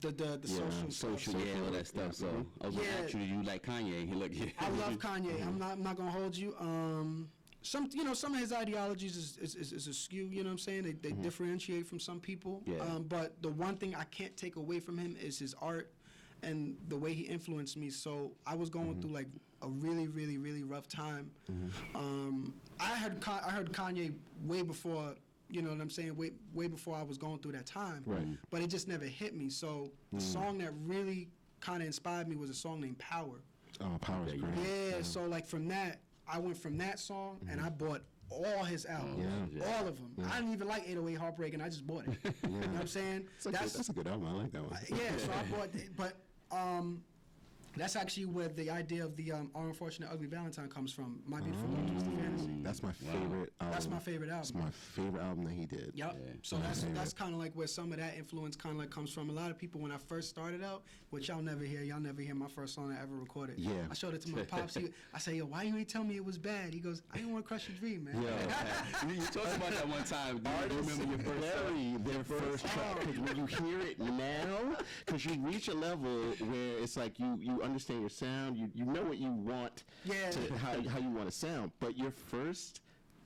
The social, all that stuff. So I was gonna ask you, you like Kanye? Look, I love Kanye. I'm not gonna hold you. Some of his ideologies is askew. You know what I'm saying? They differentiate from some people. Yeah. But the one thing I can't take away from him is his art and the way he influenced me. So I was going through like a really, really, really rough time. I heard Kanye way before. You know what I'm saying? Way before I was going through that time. Right. But it just never hit me. So the song that really kind of inspired me was a song named Power. Oh, Power's great. Yeah. So like from that, I went from that song and I bought all his albums, all of them. I didn't even like 808 Heartbreak, and I just bought it. You know what I'm saying? That's a good album. I like that one. Yeah, so I bought it, but that's actually where the idea of the Our Unfortunate Ugly Valentine comes from. My Beautiful Dark Twisted Fantasy. That's my favorite album. That's my favorite album. It's my favorite album that he did. Yep. Yeah. So that's kind of like where some of that influence kind of like comes from. A lot of people, when I first started out, which y'all never hear my first song I ever recorded. Yeah. I showed it to my pops. I say, yo, why you ain't tell me it was bad? He goes, I didn't want to crush your dream, man. Yeah. You talked about that one time. Do you remember your first song? Their first track. Because when you hear it now, because you reach a level where it's like you understand your sound, you know what you want, how you want to sound, but your first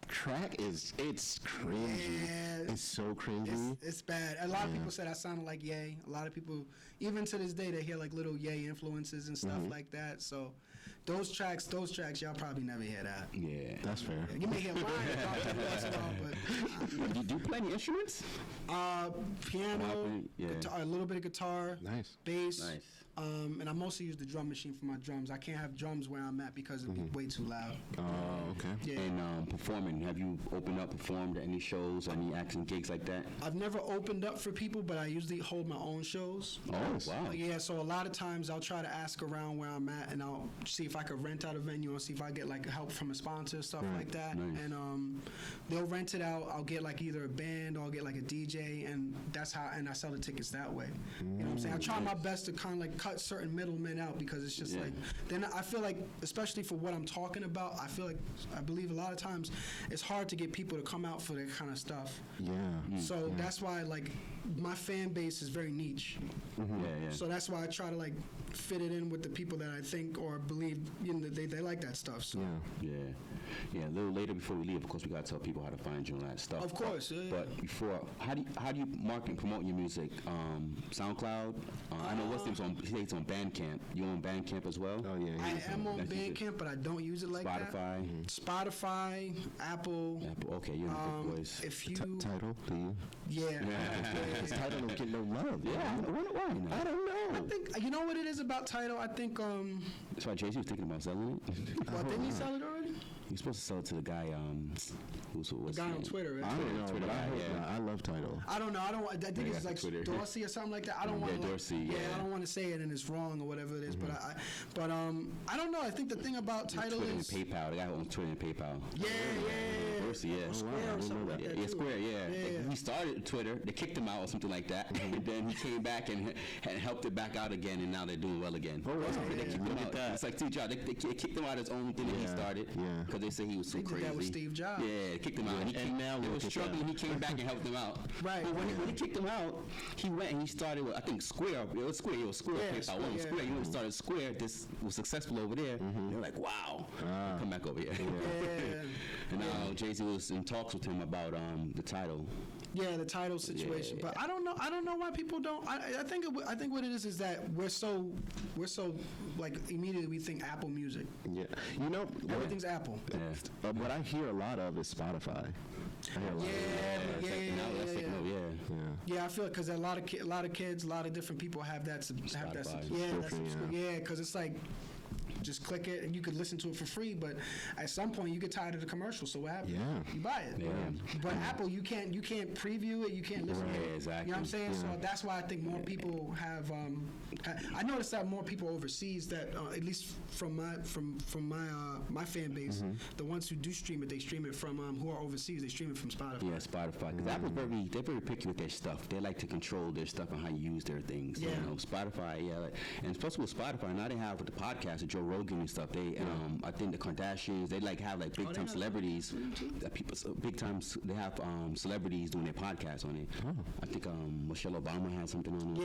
track it's cringy. Yeah. It's so cringy. It's bad. A lot of people said I sounded like Ye. A lot of people, even to this day, they hear like little Ye influences and stuff like that. So those tracks, y'all probably never hear that. Yeah. That's fair. You may hear mine every once in a while, but Do you play any instruments? piano, guitar, a little bit of guitar, Nice. bass. Nice. And I mostly use the drum machine for my drums. I can't have drums where I'm at because it'd be way too loud. Oh, okay. Yeah. And performing, have you performed at any shows, any acting gigs like that? I've never opened up for people, but I usually hold my own shows. Oh, wow. Yeah, so a lot of times I'll try to ask around where I'm at, and I'll see if I could rent out a venue and see if I get like help from a sponsor, stuff like that. Nice. And they'll rent it out. I'll get like either a band or I'll get like a DJ, and that's how. And I sell the tickets that way. You know what I'm saying? I try my best to kind of like cut certain middlemen out because it's just like. Then I feel like, especially for what I'm talking about, I believe a lot of times it's hard to get people to come out for that kind of stuff. Yeah. So that's why like my fan base is very niche. So that's why I try to like fit it in with the people that I think or believe they like that stuff. So Yeah. A little later before we leave, of course, we gotta tell people how to find you and all that stuff. Of course, yeah. But before, how do you market and promote your music? SoundCloud. I know what's it's on Bandcamp. You on Bandcamp as well? Oh yeah. I am on Bandcamp, but I don't use it like that. Spotify. Spotify, Apple. Okay, you're in the big boys. If you Title, do you? yeah. Title don't get no love. Yeah, why? I don't know. I think you know what it is about Tidal. I think That's why Jay-Z was thinking about selling it. well, didn't he sell it already? You're supposed to sell it to the guy. What's The guy on Twitter, right? I don't know, Twitter but I guy, hope yeah. not. I love Title. I don't know. I think it's like Twitter. Dorsey or something like that. I don't want to. Dorsey. I don't want to say it and it's wrong or whatever it is. But I don't know. I think the thing about Tidal Twitter is and PayPal. The guy who owns Twitter and PayPal. Yeah. Dorsey, yeah. Or Square wow, I or didn't something know like that. that. Yeah, too. Square, yeah. Yeah. He started Twitter, they kicked him out or something like that, and then he came back and helped it back out again, and now they're doing well again. Oh, wow. They kicked him out. It's like Steve Jobs. They kicked him out his own thing that he started because they say he was so They did crazy. that with Steve Jobs. Yeah, they kicked him out. And now they look was at struggling. that. He came back and helped them out. Right. But when he kicked him out, he went and he started with, I think, Square. It was Square. Yeah, PayPal. One was Square, Square. You know, he started Square. This was successful over there. They're like, wow. Come back over here. Yeah. And now Jay-Z was in talks with him about the title. Yeah, the Tidal situation. Yeah. But I don't know why people don't. I think what it is that we're so like immediately we think Apple Music. Yeah. You know, Everything's Apple. what I hear a lot of is Spotify. I hear a lot Yeah, I feel because a lot of kids, a lot of different people have that. Spotify. Because it's like. Just click it and you could listen to it for free, but at some point you get tired of the commercial, so what happens? Yeah. You buy it. Yeah. But Apple, you can't preview it, you can't listen to it. Exactly. You know what I'm saying? So that's why I think more people have. I noticed that more people overseas that at least from my fan base, the ones who do stream it, they stream it from who are overseas. They stream it from Spotify. Yeah, Spotify. Because Apple's they're very picky with their stuff. They like to control their stuff and how you use their things. Yeah. You know, Spotify. Yeah, and especially with Spotify, now they have with the podcast, the Joe Joe Rogan and stuff. They, I think the Kardashians, they like have like big time celebrities. That people, big times they have celebrities doing their podcasts on it. I think Michelle Obama has something on it.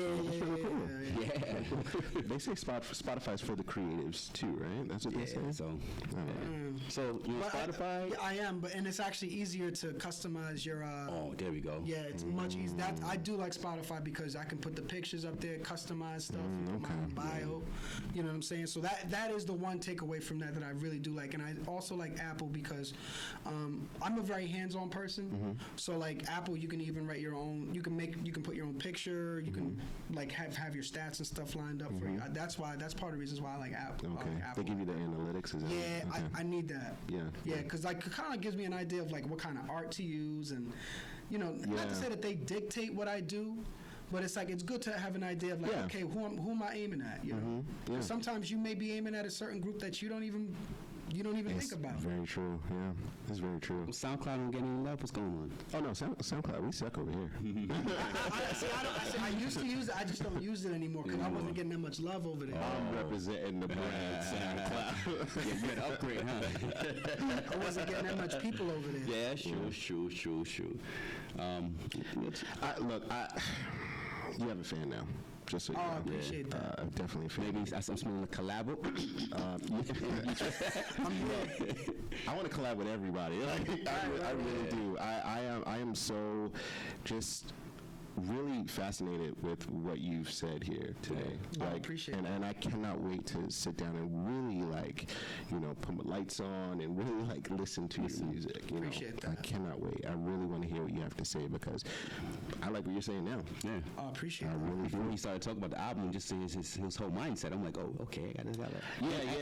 Yeah. They say Spotify's for the creatives too, right? That's what they say. So you know, Spotify. I am, and it's actually easier to customize your. Oh, there we go. Yeah, it's much easier. That I do like Spotify because I can put the pictures up there, customize stuff, put my own bio. You know what I'm saying? So that is the one takeaway from that I really do like, and I also like Apple because I'm a very hands-on person. So like Apple, you can even write your own. You can put your own picture. You can like have your stats and stuff lined up for you. That's part of the reasons why I like Apple. Okay. Like Apple. They give you the analytics. Is that okay. I need that. Yeah, because like it kind of gives me an idea of like what kind of art to use, and you know, not to say that they dictate what I do, but it's like it's good to have an idea of like, okay, who am I aiming at? You know, sometimes you may be aiming at a certain group that you don't even think about. Very true. Yeah, it's very true. Well, SoundCloud don't get any love. What's going on? Oh no, SoundCloud, we suck over here. I used to use it. I just don't use it anymore because I wasn't getting that much love over there. I'm representing the brand SoundCloud. You had to upgrade, huh? I wasn't getting that much people over there. Yeah, true. You have a fan now. Just so you know. I appreciate that. Definitely a fan. Maybe I'm smelling a collab. I want to collab with everybody. I really do. I am so just really fascinated with what you've said here today. I appreciate it. And I cannot wait to sit down and really put my lights on and really listen to your music. Appreciate that. I cannot wait. I really want to hear what you have to say because I like what you're saying now. Yeah. I appreciate it. Really Before he started talking about the album, just seeing his whole mindset, I'm like, oh, okay, I got this.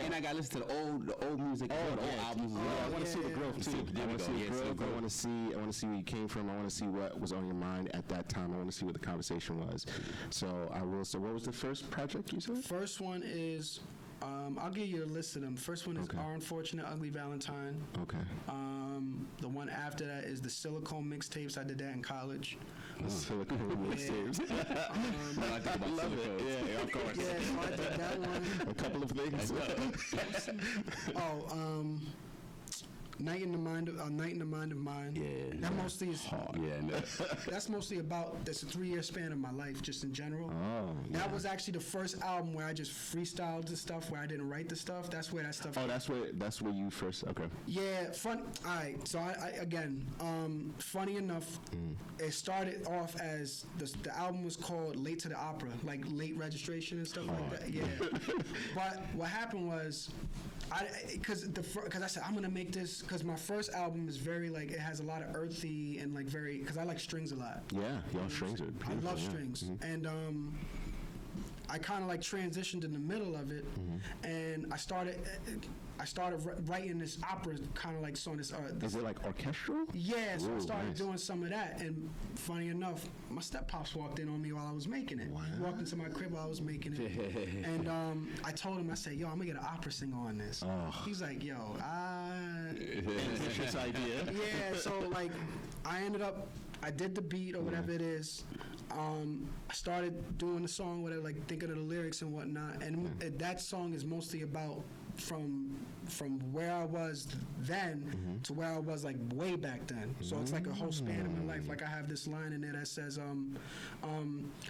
And I got to listen to the old music, the old albums. I want to see the growth too. I want to see the growth. I want to see where you came from. I want to see what was on your mind at that time. I want to see what the conversation was. So I will. So what was the first project you said? First one is, I'll give you a list of them. First one is Our Unfortunate Ugly Valentine. Okay. The one after that is the Silicone mixtapes. I did that in college. Silicone mixtapes. I love it. Yeah, of course. Yeah, so I did that one. A couple of things. Night in the Mind of Mine. Yeah. That mostly is hard. Yeah. No. That's mostly about. That's a 3-year span of my life, just in general. Oh. That was actually the first album where I just freestyled the stuff, where I didn't write the stuff. That's where that stuff. Oh, that's where you first. Okay. Yeah. Fun. All right. So I again, funny enough, it started off as the album was called Late to the Opera, like late registration and stuff like that. Yeah. But what happened was, because I said I'm gonna make this. Because my first album is very it has a lot of earthy and very, because I like strings a lot. Yeah, y'all strings are beautiful. I love strings. And I kind of transitioned in the middle of it, and I started writing this opera kind of song. This is it orchestral? Yeah, so I started doing some of that, and funny enough, my step-pops walked in on me while I was making it. Wow. He walked into my crib while I was making it, and I told him, I said, yo, I'm gonna get an opera singer on this. Oh. He's like, yo, It's his idea. Yeah, so I did the beat or whatever it is. I started doing the song, whatever, thinking of the lyrics and whatnot. And that song is mostly about from where I was then to where I was way back then. So it's a whole span of my life. I have this line in there that says,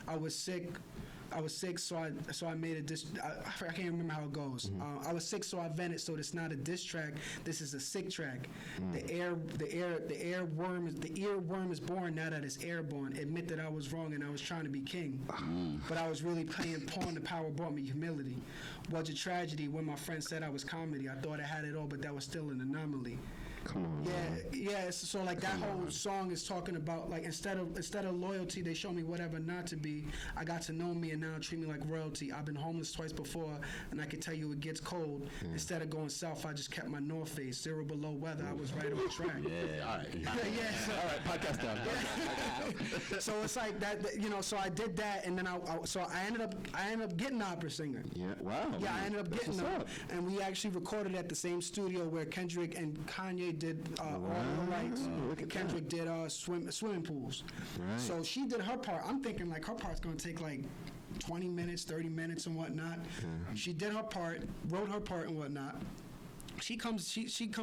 I was sick, so I made a diss. I can't remember how it goes. I was sick, so I vented. So it's not a diss track. This is a sick track. The earworm is born now that it's airborne. Admit that I was wrong and I was trying to be king, but I was really playing pawn. The power brought me humility. Was a tragedy when my friend said I was comedy. I thought I had it all, but that was still an anomaly. Come on. Yeah. So that whole song is talking about instead of loyalty, they show me whatever not to be. I got to know me and now treat me like royalty. I've been homeless twice before, and I can tell you it gets cold. Instead of going south, I just kept my north face. 0 below weather. I was right on track. Yeah. All right. Yeah. All right. Podcast done. Yeah. So it's that. So I did that, and then I ended up getting an opera singer. Yeah. Wow. Yeah, I ended up getting them, and we actually recorded at the same studio where Kendrick and Kanye did all the rights. Kendrick did swimming pools. Right. So she did her part. I'm thinking her part's gonna take 20 minutes, 30 minutes, and whatnot. She did her part, wrote her part, and whatnot. She comes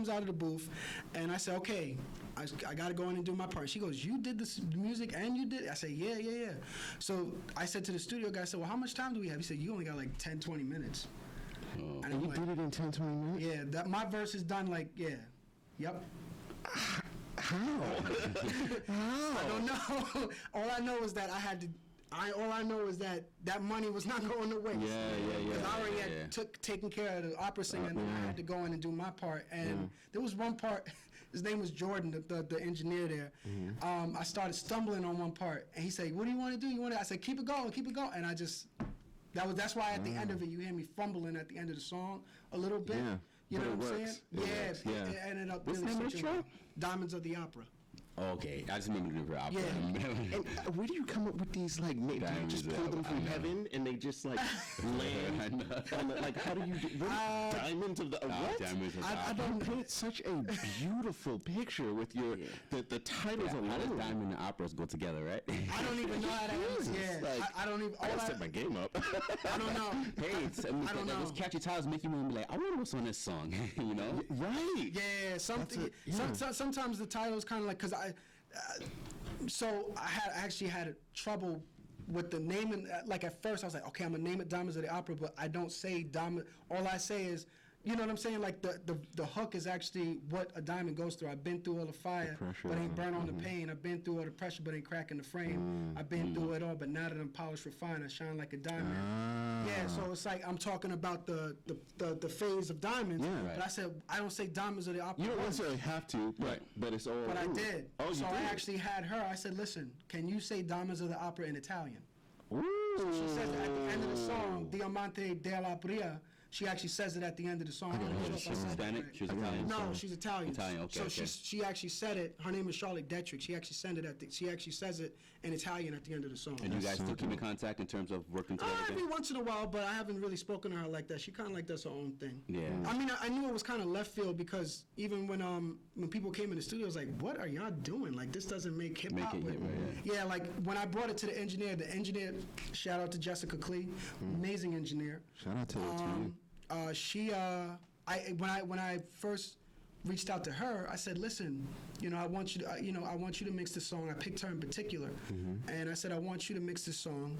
out of the booth, and I said, okay, I got to go in and do my part. She goes, you did the music and you did? I said, yeah. So I said to the studio guy, I said, well, how much time do we have? He said, you only got like 10, 20 minutes. And you did it in 10, 20 minutes? Yeah, my verse is done like, yep. How? I don't know. All I know is that all I know is that money was not going to waste. Yeah. Because I already had taken care of the opera singer, and then I had to go in and do my part. And there was one part. His name was Jordan, the engineer there. I started stumbling on one part, and he said, "What do you want to do? I said, keep it going. And I just that's why at the end of it, you hear me fumbling at the end of the song a little bit. Yeah. You know what I'm works. saying? It ended up What's really the name of the track? Diamonds of the Opera. Okay, I just remember the opera. Yeah. And where do you come up with these like names? Do you just pull them from heaven and they just like land? Like how do you do? Diamonds of the what? Diamonds of the I don't paint such a beautiful picture with your the titles How does alone. diamond and operas go together, right? I don't even know how that is. Yeah, I don't even. I gotta set my game up. I don't know. Hey, I don't know. those catchy titles make you want to be like, I wonder what's on this song, you know? Right. Yeah, something. Sometimes the title's kind of like because I actually had trouble with the naming. Like at first, I was like, okay, I'm gonna name it Diamonds of the Opera, but I don't say diamond. All I say is, you know what I'm saying? Like the hook is actually what a diamond goes through. I've been through all the fire, but ain't burnt on the pain. I've been through all the pressure, but ain't cracking the frame. I've been through it all, but now that I'm polished, refined, I shine like a diamond. Yeah, so it's like I'm talking about the phase of diamonds. Yeah. But I said I don't say Diamonds of the Opera. You don't necessarily have to, but it's all. But I did. Oh, you so did? I actually had her. I said, listen, can you say Diamonds of the Opera in Italian? Ooh. So she says it at the end of the song, Diamante dell'Opera. She actually says it at the end of the song. She's Hispanic? She's Italian? No, she's Italian. Italian, okay. So she actually said it. Her name is Charlotte Detrick. She actually says it in Italian at the end of the song. And you guys still keep in contact in terms of working together? Every once in a while, but I haven't really spoken to her like that. She kind of like does her own thing. Yeah. I mean, I knew it was kind of left field because even when people came in the studio, I was like, "What are y'all doing? Like, this doesn't make hip hop." Yeah, like when I brought it to the engineer, shout out to Jessica Klee, amazing engineer. Shout out to you. When I first reached out to her, I said, "Listen, I want you to mix this song." I picked her in particular, and I said, "I want you to mix this song."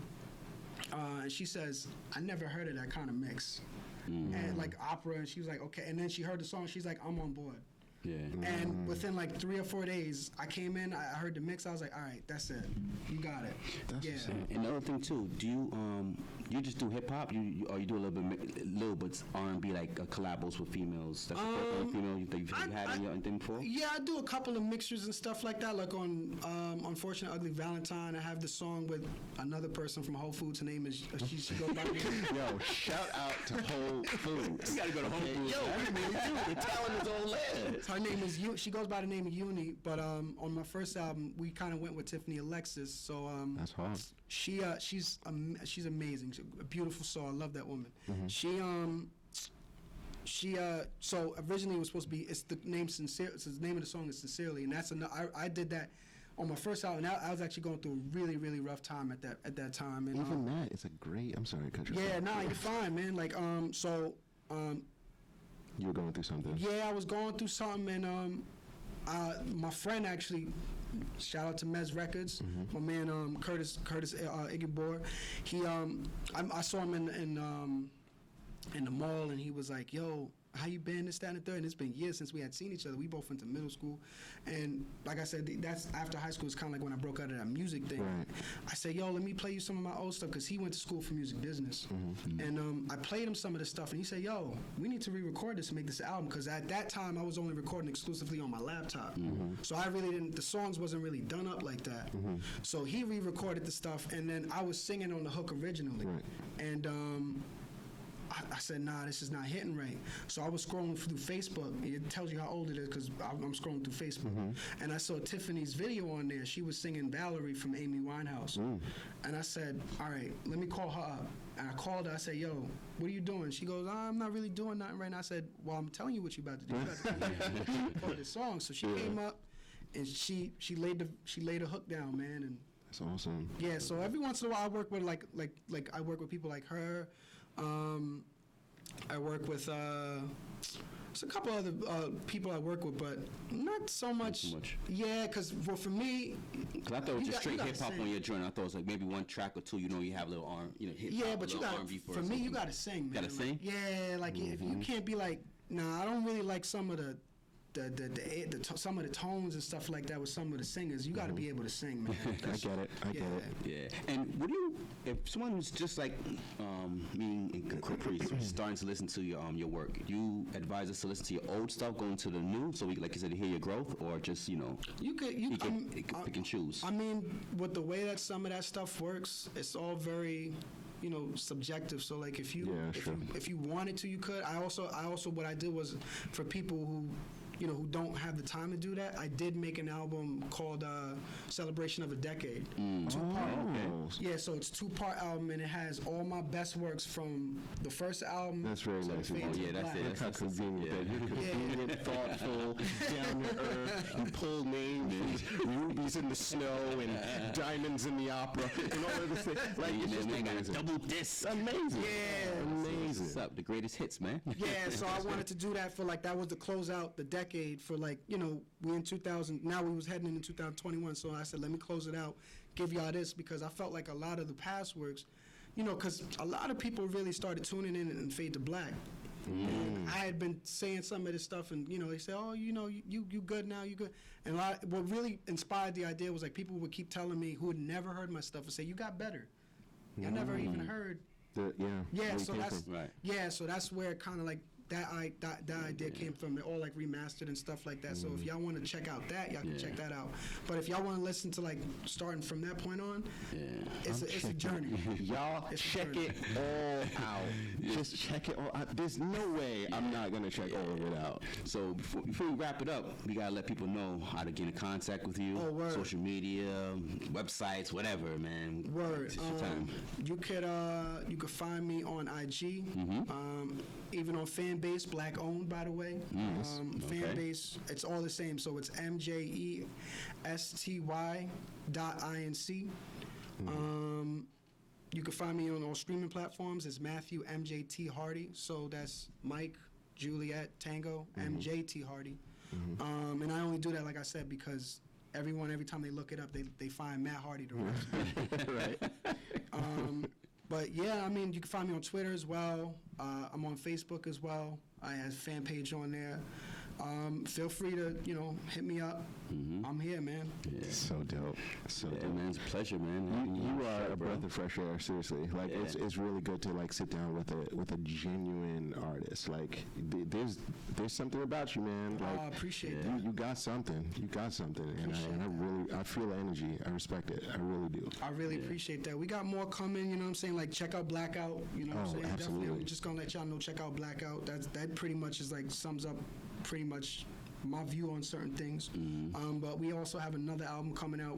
And she says, "I never heard of that kind of mix," and like opera. And she was like, "Okay." And then she heard the song. She's like, "I'm on board." Yeah. And within like 3 or 4 days, I came in, I heard the mix, I was like, all right, that's it. You got it. That's Another thing too, do you just do hip hop? Or you do a little bit R&B, like collabos with females? That's the first one female you've had in your thing before? Yeah, I do a couple of mixtures and stuff like that. Like on Unfortunate Ugly Valentine, I have the song with another person from Whole Foods. Her name is she goes by the name. Yo, shout out to Whole Foods. You gotta go to Whole Foods. Yo, we really do. The talent is on land. Her name is she goes by the name of Uni, but on my first album we kind of went with Tiffany Alexis. So that's hard. She's amazing. She's a beautiful soul. I love that woman. So originally it was supposed to be the name of the song is Sincerely, and that's I did that on my first album. That I was actually going through a really really rough time at that time. And even that is a great. I'm sorry, country. Yeah, nah, you're fine, man. Like you were going through something. Yeah, I was going through something, and my friend actually, shout out to Mez Records, my man Curtis Igibor. He I saw him in the mall, and he was like, "Yo, how you been? This, that, and the third." And it's been years since we had seen each other. We both went to middle school, and like I said, that's after high school. It's kind of like when I broke out of that music thing. Right. I said, "Yo, let me play you some of my old stuff," because he went to school for music business, and I played him some of the stuff, and he said, "Yo, we need to re-record this and make this album," because at that time I was only recording exclusively on my laptop, so I really didn't. The songs wasn't really done up like that. So he re-recorded the stuff, and then I was singing on the hook originally, and I said, nah, this is not hitting right. So I was scrolling through Facebook. It tells you how old it is because I'm scrolling through Facebook. And I saw Tiffany's video on there. She was singing Valerie from Amy Winehouse. And I said, all right, let me call her up. And I called her. I said, yo, what are you doing? She goes, I'm not really doing nothing right now. I said, well, I'm telling you what you about to do. You about to record this song. So she came up, and she laid the hook down, man. And That's awesome. Yeah, so every once in a while I work with like I work with people like her. I work with there's a couple other people I work with, but not so much. Not so much. Yeah, because for me, Cause I thought it was just straight gotta hip hop sing. on your joint. I thought it was like maybe one track or two. You know, you have a little hip hop. Yeah, but you got R&B for me, you got to sing, man. Gotta sing? Yeah, like if you can't be like, nah, I don't really like some of the some of the tones and stuff like that with some of the singers. You got to be able to sing, man. I get it. I get it. Yeah. And what do you, if someone's just like me and Caprice starting to listen to your work, you advise us to listen to your old stuff, going to the new, so we, like you said, to hear your growth, or just you can pick and choose. I mean, with the way that some of that stuff works, it's all very, subjective. So like if you wanted to, you could. I also what I did was for people who who don't have the time to do that, I did make an album called Celebration of a Decade. Two-part. Yeah, so it's a 2-part album, and it has all my best works from the first album. That's very nice. Oh, yeah, that's it. Look how convenient that you're convenient, thoughtful, down to earth. You pull names, rubies in the snow, and diamonds in the opera, and all of this thing. Like, it's just amazing. Double disc. Amazing. Yeah. Amazing. What's up? The greatest hits, man. Yeah, so I wanted to do that for that was to close out the decade for we in 2000, now we was heading into 2021, so I said, let me close it out, give y'all this, because I felt like a lot of the past works, because a lot of people really started tuning in and Fade to Black. And I had been saying some of this stuff, and they say, oh, you good now, you good. And what really inspired the idea was like people would keep telling me who had never heard my stuff and say, you got better. I never even heard. So that's where kind of like that idea came from. It all like remastered and stuff like that. So if y'all want to check out that, y'all can check that out. But if y'all want to listen to like starting from that point on, it's a journey. Y'all check it all out. Just check it all out. There's no way I'm not gonna check all of it out. So before we wrap it up, we gotta let people know how to get in contact with you. Oh, word. Social media, websites, whatever, man. Word. It's your time. You could find me on IG. Even on Fanbase, Black owned, by the way. Fanbase, it's all the same. So it's MJESTY.INC. You can find me on all streaming platforms. It's Matthew MJT Hardy. So that's Mike, Juliet, Tango, MJT Hardy. And I only do that, like I said, because every time they look it up, they find Matt Hardy to write. Right. But yeah, I mean, you can find me on Twitter as well. I'm on Facebook as well. I have a fan page on there. Feel free to, hit me up. I'm here, man. Yeah. So dope. So dope. Man, it's a pleasure, man. You are a breath of fresh air, seriously. Like it's really good to like sit down with a genuine artist. Like there's something about you, man. Like I appreciate that. You got something. You got something, and I feel the energy. I respect it. I really do. I really appreciate that. We got more coming. You know what I'm saying? Like check out BLACKOUT. You know what I'm saying? Absolutely. Definitely. I'm just gonna let y'all know. Check out BLACKOUT. That pretty much is like sums up pretty much my view on certain things. But we also have another album coming out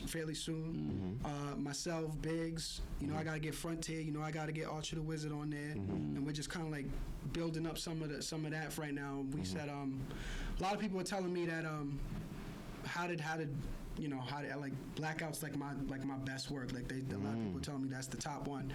fairly soon. Myself, Biggs, I gotta get Frontier, I gotta get Archer the Wizard on there, and we're just kind of like building up some of that right now. We said a lot of people were telling me that how did like BLACKOUT's like my best work. Like a lot of people telling me that's the top one.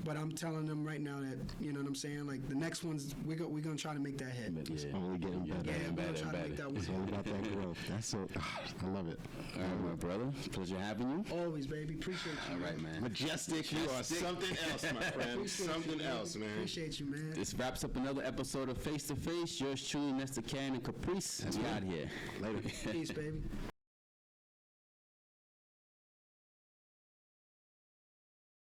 But I'm telling them right now that what I'm saying. Like the next one's we're gonna try to make that hit. It's only getting better. Yeah, we're gonna try to make that one. It's all about that growth. That's so. I love it. All right, my brother. Pleasure having you. Always, baby. Appreciate you. All right, man. Majestic, you are something else, my friend. Something else, man. Appreciate you, man. This wraps up another episode of Face to Face. Yours truly, Mr. Can and Caprice. We out here. Later. Peace, baby.